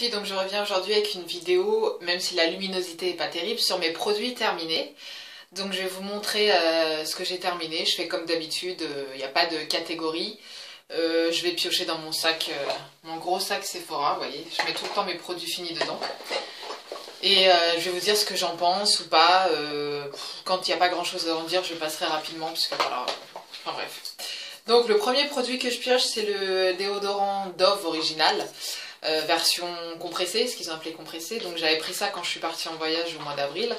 Donc je reviens aujourd'hui avec une vidéo, même si la luminosité n'est pas terrible, sur mes produits terminés. Donc je vais vous montrer ce que j'ai terminé. Je fais comme d'habitude, il n'y a pas de catégorie. Je vais piocher dans mon sac, mon gros sac Sephora, vous voyez. Je mets tout le temps mes produits finis dedans. Et je vais vous dire ce que j'en pense ou pas. Quand il n'y a pas grand chose à en dire, je passerai rapidement, puisque voilà. Enfin bref. Donc le premier produit que je pioche, c'est le déodorant Dove original. Version compressée, ce qu'ils ont appelé compressée. Donc j'avais pris ça quand je suis partie en voyage au mois d'avril.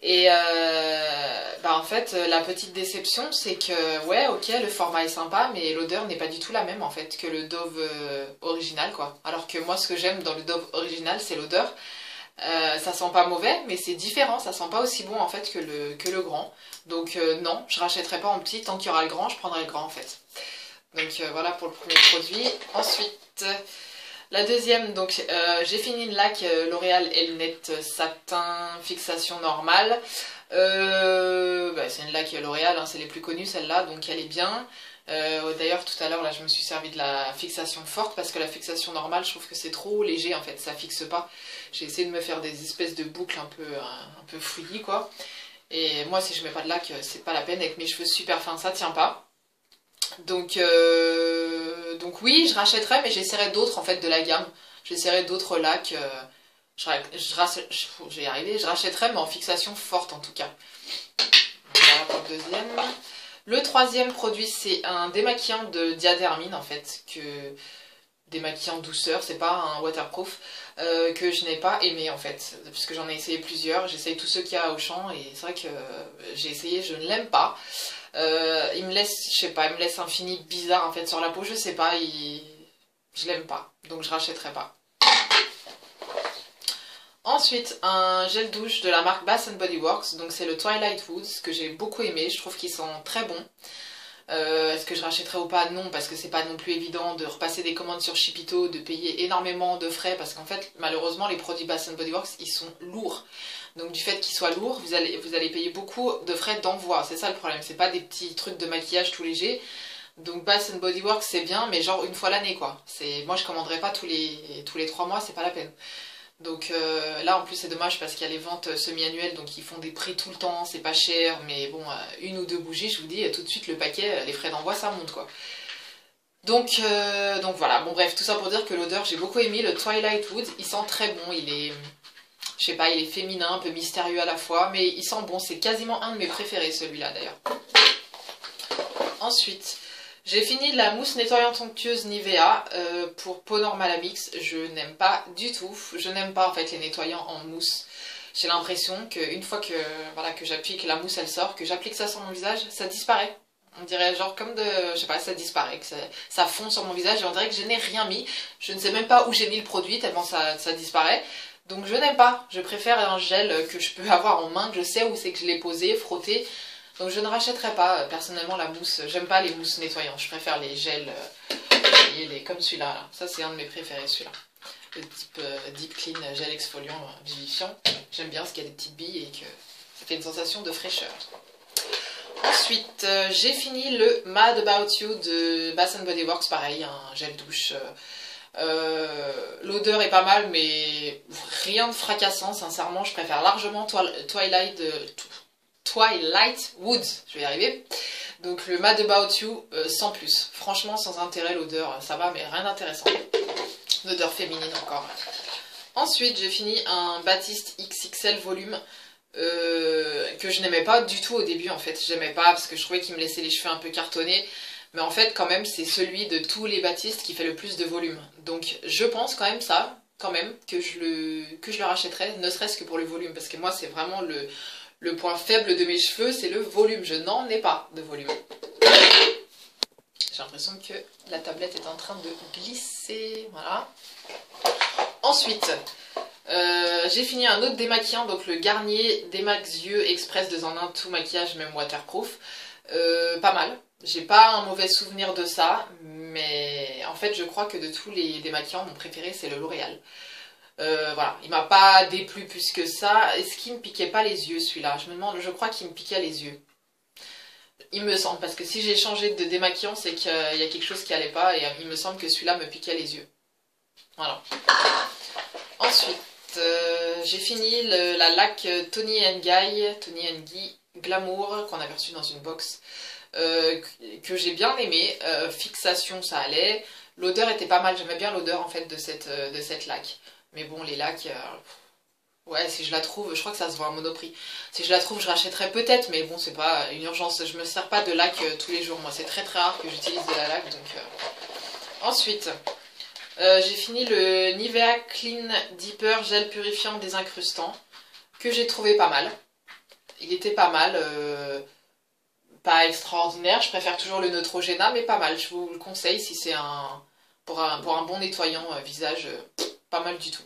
Et en fait, la petite déception, c'est que, ouais, ok, le format est sympa, mais l'odeur n'est pas du tout la même, en fait, que le Dove original, quoi. Alors que moi, ce que j'aime dans le Dove original, c'est l'odeur. Ça sent pas mauvais, mais c'est différent, ça sent pas aussi bon, en fait, que le grand. Donc non, je rachèterai pas en petit, tant qu'il y aura le grand, je prendrai le grand, en fait. Donc voilà pour le premier produit. Ensuite... La deuxième, donc j'ai fini une laque L'Oréal Elnet Satin Fixation Normale. C'est une laque L'Oréal, hein, c'est les plus connues celle-là, donc elle est bien. D'ailleurs tout à l'heure là je me suis servi de la fixation forte parce que la fixation normale je trouve que c'est trop léger en fait, ça fixe pas. J'ai essayé de me faire des espèces de boucles un peu fouillis quoi. Et moi si je mets pas de laque c'est pas la peine, avec mes cheveux super fins ça tient pas. Donc oui, je rachèterai, mais j'essaierai d'autres en fait de la gamme. J'essaierai d'autres lacs. Je vais y arriver. Je rachèterai, mais en fixation forte en tout cas. Voilà pour le deuxième. Le troisième produit, c'est un démaquillant de Diadermine en fait, démaquillant douceur, c'est pas un waterproof, que je n'ai pas aimé en fait, puisque j'en ai essayé plusieurs. J'essaye tous ceux qu'il y a à Auchan et c'est vrai que j'ai essayé, je ne l'aime pas. Il me laisse, je sais pas, il me laisse un fini bizarre en fait sur la peau, je sais pas, je l'aime pas, donc je rachèterai pas. Ensuite, un gel douche de la marque Bath Body Works, donc c'est le Twilight Woods, que j'ai beaucoup aimé, je trouve qu'il sent très bon. Est-ce que je rachèterai ou pas? Non, parce que c'est pas non plus évident de repasser des commandes sur Shipito, de payer énormément de frais, parce qu'en fait, malheureusement, les produits Bath Body Works, ils sont lourds. Donc du fait qu'ils soient lourds, vous allez payer beaucoup de frais d'envoi, c'est ça le problème, c'est pas des petits trucs de maquillage tout légers. Donc Bath Body Works c'est bien, mais genre une fois l'année quoi. Moi je commanderai pas tous les 3 mois, c'est pas la peine. Donc là en plus c'est dommage parce qu'il y a les ventes semi-annuelles, donc ils font des prix tout le temps, c'est pas cher, mais bon, une ou deux bougies, je vous dis, tout de suite le paquet, les frais d'envoi ça monte quoi. Donc voilà, bon bref, tout ça pour dire que l'odeur j'ai beaucoup aimé, le Twilight Wood, il sent très bon, il est... Je sais pas, il est féminin, un peu mystérieux à la fois, mais il sent bon, c'est quasiment un de mes préférés celui-là d'ailleurs. Ensuite, j'ai fini la mousse nettoyante onctueuse Nivea pour peau normale à mix. Je n'aime pas du tout, je n'aime pas en fait les nettoyants en mousse. J'ai l'impression qu'une fois que j'appuie, que la mousse elle sort, que j'applique ça sur mon visage, ça disparaît. On dirait genre comme de... je sais pas, ça disparaît, que ça fond sur mon visage et on dirait que je n'ai rien mis. Je ne sais même pas où j'ai mis le produit tellement ça disparaît. Donc je n'aime pas, je préfère un gel que je peux avoir en main, que je sais où c'est que je l'ai posé, frotté. Donc je ne rachèterai pas personnellement la mousse, j'aime pas les mousses nettoyantes, je préfère les gels, comme celui-là. Là. Ça c'est un de mes préférés celui-là. Le type Deep Clean gel exfoliant vivifiant. J'aime bien parce qu'il y a des petites billes et que ça fait une sensation de fraîcheur. Ensuite j'ai fini le Mad About You de Bath Body Works, pareil, un gel douche. L'odeur est pas mal mais rien de fracassant, sincèrement je préfère largement Twilight Woods, je vais y arriver. Donc le Mad About You sans plus, franchement sans intérêt l'odeur, ça va mais rien d'intéressant. L'odeur féminine encore. Ensuite j'ai fini un Batiste XXL volume que je n'aimais pas du tout au début en fait, j'aimais pas parce que je trouvais qu'il me laissait les cheveux un peu cartonnés. Mais en fait, quand même, c'est celui de tous les Batistes qui fait le plus de volume. Donc, je pense quand même ça, que je le rachèterais, ne serait-ce que pour le volume. Parce que moi, c'est vraiment le point faible de mes cheveux, c'est le volume. Je n'en ai pas de volume. J'ai l'impression que la tablette est en train de glisser. Voilà. Ensuite, j'ai fini un autre démaquillant, donc le Garnier Démax Yeux Express 2 en 1, tout maquillage, même waterproof. Pas mal. J'ai pas un mauvais souvenir de ça, mais en fait je crois que de tous les démaquillants, mon préféré c'est le L'Oréal. Voilà, il m'a pas déplu plus que ça. Est-ce qu'il me piquait pas les yeux celui-là? Je me demande, je crois qu'il me piquait les yeux. Il me semble, parce que si j'ai changé de démaquillant, c'est qu'il y a quelque chose qui allait pas et il me semble que celui-là me piquait les yeux. Voilà. Ensuite, j'ai fini la laque Tony Guy Glamour qu'on avait reçu dans une box, que j'ai bien aimé. Fixation, ça allait. L'odeur était pas mal, j'aimais bien l'odeur en fait de cette laque. Mais bon, les laques, ouais, si je la trouve, je crois que ça se vend à Monoprix. Si je la trouve, je rachèterai peut-être, mais bon, c'est pas une urgence. Je me sers pas de laque tous les jours, moi, c'est très très rare que j'utilise de la laque, donc... Ensuite, j'ai fini le Nivea Clean Deeper Gel Purifiant Désincrustant, que j'ai trouvé pas mal. Il était pas mal, pas extraordinaire, je préfère toujours le Neutrogena, mais pas mal. Je vous le conseille si c'est pour un bon nettoyant visage, pas mal du tout.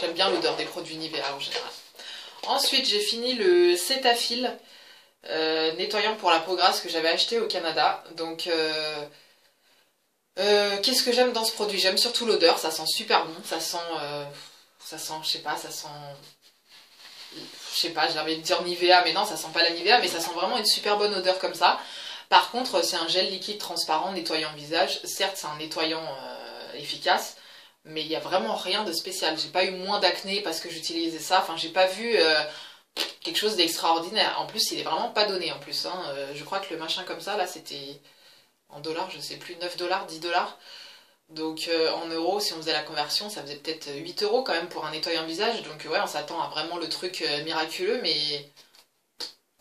J'aime bien l'odeur des produits Nivea en général. Ensuite, j'ai fini le Cetaphil nettoyant pour la peau grasse que j'avais acheté au Canada. Donc, qu'est-ce que j'aime dans ce produit? J'aime surtout l'odeur, ça sent super bon. Ça sent, je sais pas, je sais pas, j'ai envie de dire Nivea, mais non, ça sent pas la Nivea, mais ça sent vraiment une super bonne odeur comme ça. Par contre, c'est un gel liquide transparent nettoyant visage. Certes, c'est un nettoyant efficace, mais il n'y a vraiment rien de spécial. J'ai pas eu moins d'acné parce que j'utilisais ça. Enfin, j'ai pas vu quelque chose d'extraordinaire. En plus, il est vraiment pas donné en plus. Hein. Je crois que le machin comme ça, là, c'était en dollars, je sais plus, 9 dollars, 10 dollars. Donc en euros, si on faisait la conversion, ça faisait peut-être 8 euros quand même pour un nettoyant visage. Donc ouais, on s'attend à vraiment le truc miraculeux, mais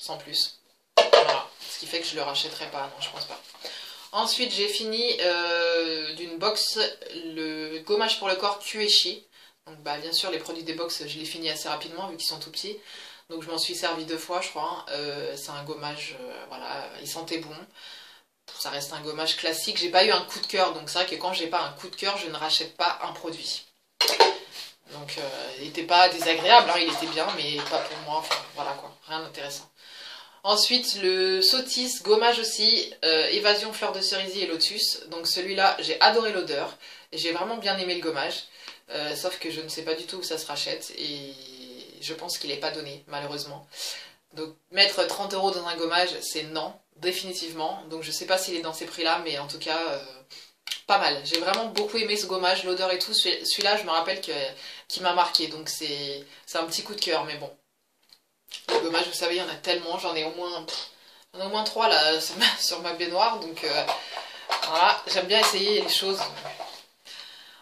sans plus. Voilà. Ce qui fait que je le rachèterai pas, non, je pense pas. Ensuite, j'ai fini d'une box le gommage pour le corps Kueshi. Donc bah, bien sûr, les produits des box, je les finis assez rapidement vu qu'ils sont tout petits. Donc je m'en suis servi 2 fois, je crois. C'est un gommage, voilà, il sentait bon. Ça reste un gommage classique. J'ai pas eu un coup de cœur, donc c'est vrai que quand j'ai pas un coup de cœur, je ne rachète pas un produit. Donc il n'était pas désagréable, hein, il était bien, mais pas pour moi. Enfin voilà quoi, rien d'intéressant. Ensuite, le Sotis gommage aussi, Évasion, fleur de cerisier et lotus. Donc celui-là, j'ai adoré l'odeur. J'ai vraiment bien aimé le gommage. Sauf que je ne sais pas du tout où ça se rachète. Et je pense qu'il n'est pas donné, malheureusement. Donc mettre 30 € dans un gommage, c'est non, définitivement. Donc je sais pas s'il est dans ces prix-là, mais en tout cas, pas mal. J'ai vraiment beaucoup aimé ce gommage, l'odeur et tout. Celui-là, je me rappelle qu'il m'a marqué. Donc c'est un petit coup de cœur, mais bon. Les gommages, vous savez, il y en a tellement. J'en ai au moins 3 là sur ma baignoire. Donc voilà, j'aime bien essayer les choses.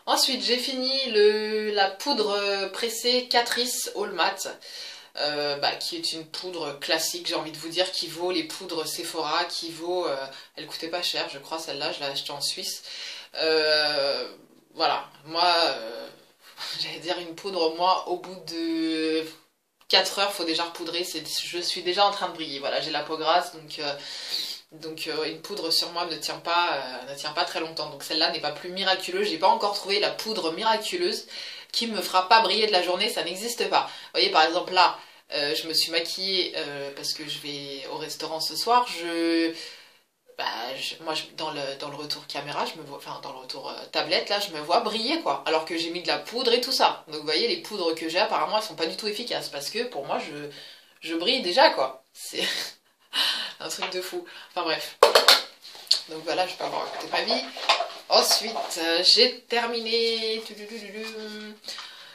Ensuite, j'ai fini la poudre pressée Catrice All Matte. Qui est une poudre classique, j'ai envie de vous dire, qui vaut les poudres Sephora, qui vaut... elle coûtait pas cher, je crois, celle-là, je l'ai achetée en Suisse. Voilà, moi, j'allais dire une poudre, moi, au bout de 4 heures, faut déjà repoudrer, je suis déjà en train de briller. Voilà, j'ai la peau grasse, donc une poudre sur moi ne tient pas très longtemps. Donc celle-là n'est pas plus miraculeuse, j'ai pas encore trouvé la poudre miraculeuse qui me fera pas briller de la journée, ça n'existe pas. Vous voyez, par exemple là, je me suis maquillée parce que je vais au restaurant ce soir. Dans le retour caméra, je me vois, enfin dans le retour tablette, là, je me vois briller quoi. Alors que j'ai mis de la poudre et tout ça. Donc vous voyez, les poudres que j'ai, apparemment, elles sont pas du tout efficaces parce que pour moi, je brille déjà quoi. C'est un truc de fou. Enfin bref. Donc voilà, je peux avoir raconté ma vie. Ensuite, j'ai terminé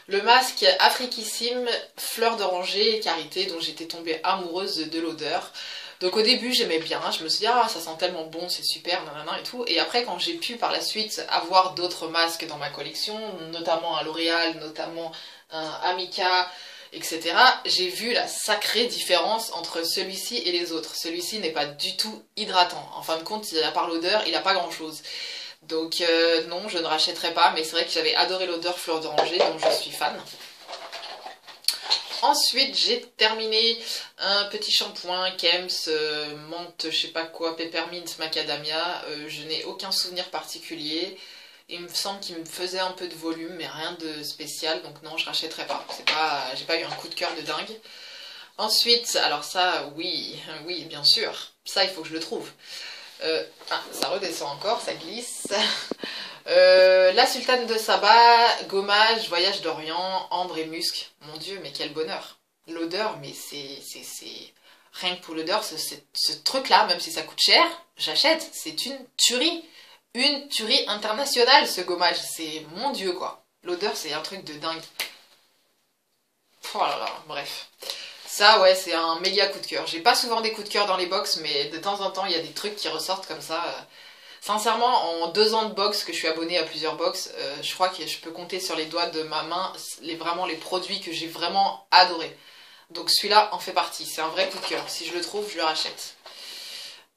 le masque Afriquissime Fleur d'oranger et Karité, dont j'étais tombée amoureuse de l'odeur. Donc au début j'aimais bien, je me suis dit ah ça sent tellement bon, c'est super, nanana et tout. Et après quand j'ai pu par la suite avoir d'autres masques dans ma collection, notamment un L'Oréal, notamment un Amica, etc., j'ai vu la sacrée différence entre celui-ci et les autres. Celui-ci n'est pas du tout hydratant. En fin de compte, à part l'odeur, il n'a pas grand-chose. Donc non, je ne rachèterai pas, mais c'est vrai que j'avais adoré l'odeur fleur d'oranger, donc je suis fan. Ensuite, j'ai terminé un petit shampoing Kems, menthe, je sais pas quoi, peppermint, macadamia. Je n'ai aucun souvenir particulier. Il me semble qu'il me faisait un peu de volume, mais rien de spécial, donc non, je rachèterai pas. J'ai pas eu un coup de cœur de dingue. Ensuite, alors ça, oui, bien sûr, ça il faut que je le trouve. Ça redescend encore, ça glisse. La sultane de Saba, gommage, voyage d'Orient, ambre et musc. Mon Dieu, mais quel bonheur. L'odeur, mais c'est... Rien que pour l'odeur, ce truc-là, même si ça coûte cher, j'achète. C'est une tuerie. Une tuerie internationale, ce gommage. C'est mon Dieu, quoi. L'odeur, c'est un truc de dingue. Oh là là, bref. Ça, ouais, c'est un méga coup de cœur. J'ai pas souvent des coups de cœur dans les box, mais de temps en temps, il y a des trucs qui ressortent comme ça. Sincèrement, en 2 ans de box, que je suis abonnée à plusieurs box, je crois que je peux compter sur les doigts de ma main vraiment les produits que j'ai vraiment adorés. Donc celui-là en fait partie, c'est un vrai coup de cœur. Si je le trouve, je le rachète.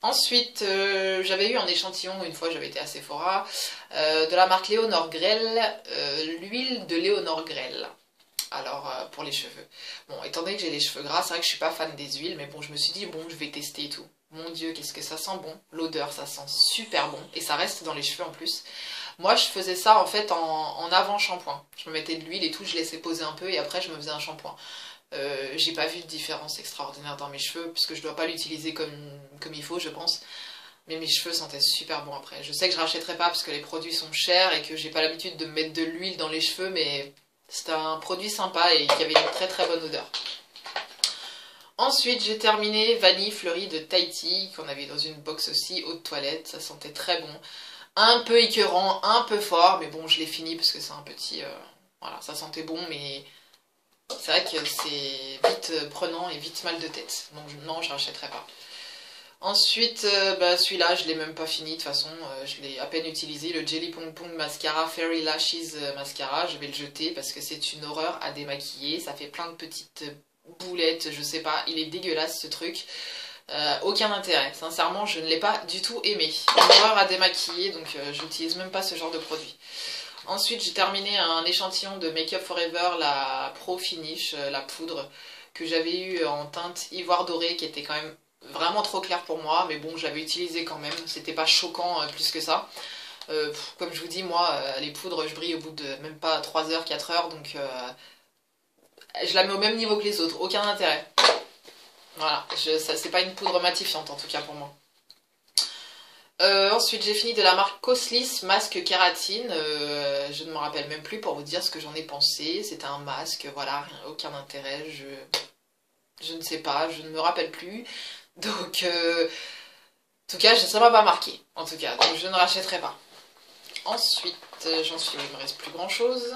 Ensuite, j'avais eu un échantillon, une fois j'avais été à Sephora, de la marque Léonore Grell, l'huile de Léonore Grell. Alors, pour les cheveux. Bon, étant donné que j'ai les cheveux gras, c'est vrai que je suis pas fan des huiles, mais bon, je me suis dit, bon, je vais tester et tout. Mon Dieu, qu'est-ce que ça sent bon. L'odeur, ça sent super bon. Et ça reste dans les cheveux en plus. Moi, je faisais ça en fait en avant-shampoing. Je me mettais de l'huile et tout, je laissais poser un peu et après, je me faisais un shampoing. J'ai pas vu de différence extraordinaire dans mes cheveux, puisque je dois pas l'utiliser comme il faut, je pense. Mais mes cheveux sentaient super bon après. Je sais que je rachèterai pas parce que les produits sont chers et que j'ai pas l'habitude de mettre de l'huile dans les cheveux, mais c'était un produit sympa et qui avait une très très bonne odeur. Ensuite, j'ai terminé Vanille Fleurie de Tahiti, qu'on avait dans une box aussi, eau de toilette. Ça sentait très bon. Un peu écœurant, un peu fort, mais bon, je l'ai fini parce que c'est un petit... voilà, ça sentait bon, mais c'est vrai que c'est vite prenant et vite mal de tête. Donc non, je rachèterai pas. Ensuite, bah, celui-là, je l'ai même pas fini, de toute façon, je l'ai à peine utilisé, le Jelly Pong Pong Mascara Fairy Lashes Mascara, je vais le jeter parce que c'est une horreur à démaquiller, ça fait plein de petites boulettes, je sais pas, il est dégueulasse ce truc, aucun intérêt, sincèrement je ne l'ai pas du tout aimé, une horreur à démaquiller, donc je n'utilise même pas ce genre de produit. Ensuite, j'ai terminé un échantillon de Make Up Forever, la Pro Finish, la poudre, que j'avais eu en teinte ivoire doré, qui était quand même vraiment trop clair pour moi, mais bon, je l'avais utilisé quand même, c'était pas choquant plus que ça. Comme je vous dis, moi, les poudres, je brille au bout de même pas 3 heures, 4 heures, donc je la mets au même niveau que les autres, aucun intérêt. Voilà, c'est pas une poudre matifiante en tout cas pour moi. Ensuite, j'ai fini de la marque Coslis Masque Kératine. Je ne me rappelle même plus pour vous dire ce que j'en ai pensé. C'était un masque, voilà, aucun intérêt. Je ne sais pas, je ne me rappelle plus. Donc, en tout cas, ça m'a pas marqué. En tout cas, donc je ne rachèterai pas. Ensuite, j'en suis, il me reste plus grand chose.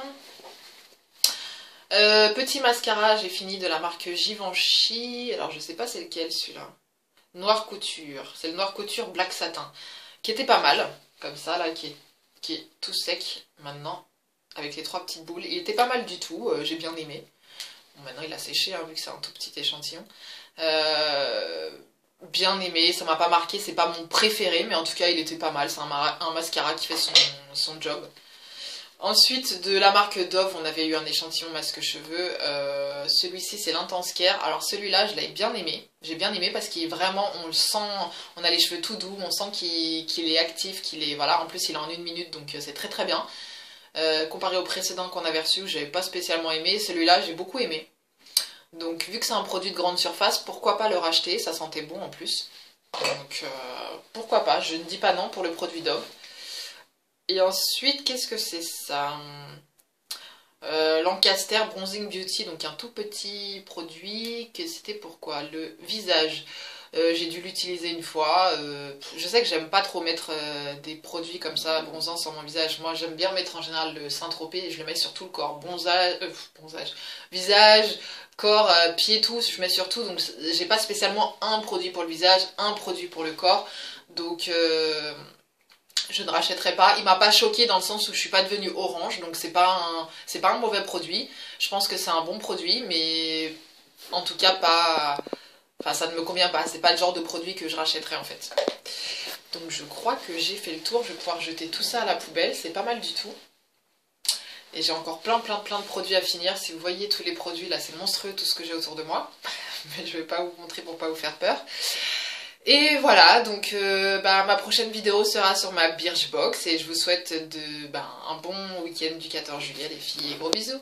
Petit mascara, j'ai fini de la marque Givenchy. Alors, je sais pas c'est lequel celui-là. Noir Couture. C'est le Noir Couture Black Satin. Qui était pas mal, comme ça, là, qui est tout sec maintenant, avec les 3 petites boules. Il était pas mal du tout, j'ai bien aimé. Bon, maintenant, il a séché, hein, vu que c'est un tout petit échantillon. Bien aimé, ça m'a pas marqué, c'est pas mon préféré, mais en tout cas, il était pas mal. C'est un mascara qui fait son job. Ensuite, de la marque Dove, on avait eu un échantillon masque cheveux. Celui-ci, c'est l'Intense Care. Alors celui-là, je l'avais bien aimé. J'ai bien aimé parce qu'il est vraiment, on le sent, on a les cheveux tout doux, on sent qu'il est actif, qu'il est, voilà. En plus, il est en 1 minute, donc c'est très très bien. Comparé au précédent qu'on avait reçu, j'avais pas spécialement aimé. Celui-là, j'ai beaucoup aimé. Donc, vu que c'est un produit de grande surface, pourquoi pas le racheter? Ça sentait bon en plus. Donc, pourquoi pas? Je ne dis pas non pour le produit Dove. Et ensuite, qu'est-ce que c'est ça? Lancaster Bronzing Beauty, donc un tout petit produit, que c'était pour quoi? Le visage. J'ai dû l'utiliser une fois. Je sais que j'aime pas trop mettre des produits comme ça, bronzants sur mon visage. Moi, j'aime bien mettre en général le Saint-Tropez et je le mets sur tout le corps. Bronzage. Visage, corps, pieds, tout, je mets sur tout. Donc, j'ai pas spécialement un produit pour le visage, un produit pour le corps. Donc, je ne rachèterai pas. Il m'a pas choqué dans le sens où je suis pas devenue orange, donc c'est pas un mauvais produit. Je pense que c'est un bon produit, mais en tout cas pas. Enfin, ça ne me convient pas. C'est pas le genre de produit que je rachèterais en fait. Donc je crois que j'ai fait le tour. Je vais pouvoir jeter tout ça à la poubelle. C'est pas mal du tout. Et j'ai encore plein de produits à finir. Si vous voyez tous les produits là, c'est monstrueux tout ce que j'ai autour de moi. Mais je vais pas vous montrer pour pas vous faire peur. Et voilà, donc ma prochaine vidéo sera sur ma Birchbox et je vous souhaite un bon week-end du 14 juillet les filles et gros bisous.